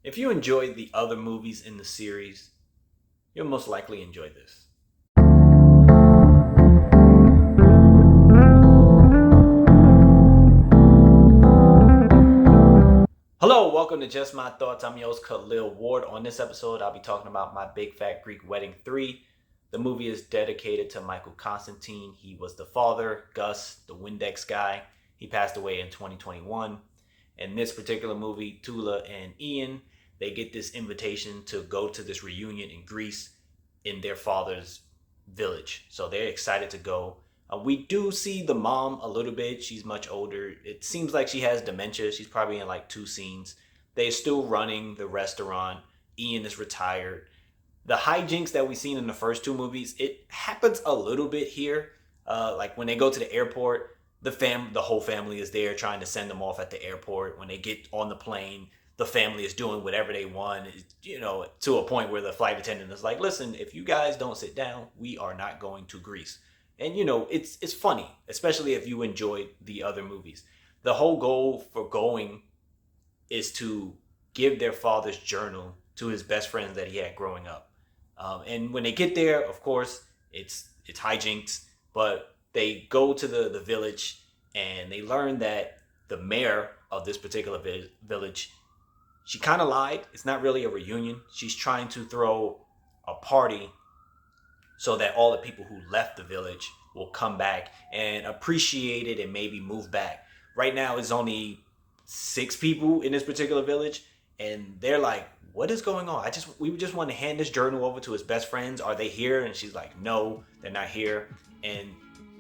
If you enjoyed the other movies in the series, you'll most likely enjoy this. Hello, welcome to Just My Thoughts. I'm your host, Khaleel Ward. On this episode, I'll be talking about My Big Fat Greek Wedding 3. The movie is dedicated to Michael Constantine. He was the father, Gus, the Windex guy. He passed away in 2021. In this particular movie, Tula and Ian, they get this invitation to go to this reunion in Greece in their father's village. So they're excited to go. We do see the mom a little bit. She's much older. It seems like she has dementia. She's probably in like 2 scenes. They're still running the restaurant. Ian is retired. The hijinks that we've seen in the first 2 movies, it happens a little bit here. Like when they go to the airport, the whole family is there trying to send them off at the airport. When they get on the plane, the family is doing whatever they want, to a point where the flight attendant is like, listen, if you guys don't sit down, we are not going to Greece. And it's funny, especially if you enjoyed the other movies. The whole goal for going is to give their father's journal to his best friends that he had growing up. And when they get there, of course, it's hijinks, but they go to the village and they learn that the mayor of this particular village, she kind of lied. It's not really a reunion. She's trying to throw a party so that all the people who left the village will come back and appreciate it and maybe move back. Right now, it's only 6 people in this particular village, and they're like, what is going on? We just want to hand this journal over to his best friends. Are they here? And she's like, no, they're not here. And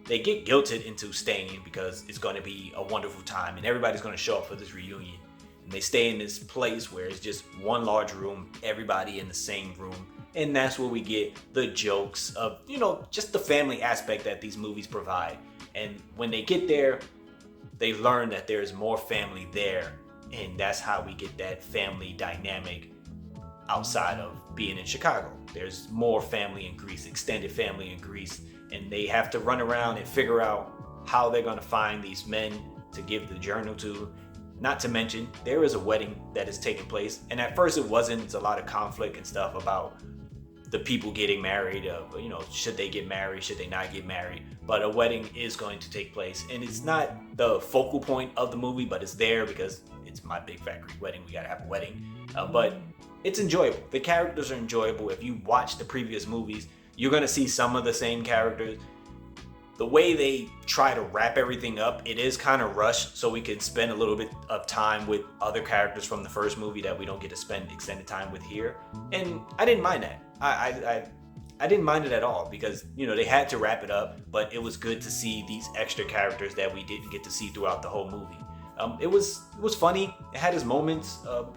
they get guilted into staying because it's going to be a wonderful time and everybody's going to show up for this reunion. And they stay in this place where it's just one large room, everybody in the same room. And that's where we get the jokes of, just the family aspect that these movies provide. And when they get there, they learn that there's more family there. And that's how we get that family dynamic outside of being in Chicago. There's more family in Greece, extended family in Greece. And they have to run around and figure out how they're going to find these men to give the journal to. Not to mention, there is a wedding that is taking place. And at first it wasn't. It's a lot of conflict and stuff about the people getting married. Should they get married? Should they not get married? But a wedding is going to take place. And it's not the focal point of the movie, but it's there because it's My Big Fat Greek Wedding. We got to have a wedding. But it's enjoyable. The characters are enjoyable. If you watch the previous movies, you're going to see some of the same characters. The way they try to wrap everything up, it is kind of rushed, so we can spend a little bit of time with other characters from the first movie that we don't get to spend extended time with here. And I didn't mind that. I didn't mind it at all because, they had to wrap it up, but it was good to see these extra characters that we didn't get to see throughout the whole movie. It was funny. It had its moments of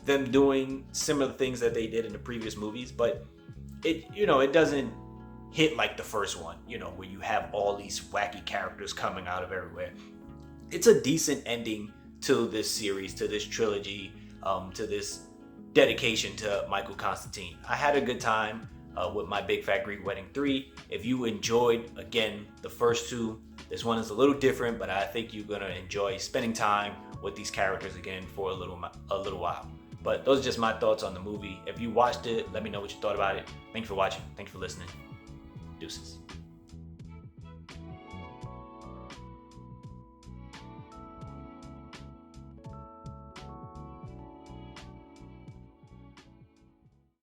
them doing similar things that they did in the previous movies, but it doesn't hit like the first one, where you have all these wacky characters coming out of everywhere. It's a decent ending to this series, to this trilogy, to this dedication to Michael Constantine. I had a good time with My Big Fat Greek Wedding 3. If you enjoyed, again, the first 2, this one is a little different, but I think you're going to enjoy spending time with these characters again for a little while. But those are just my thoughts on the movie. If you watched it, let me know what you thought about it. Thanks for watching. Thanks for listening. Deuces.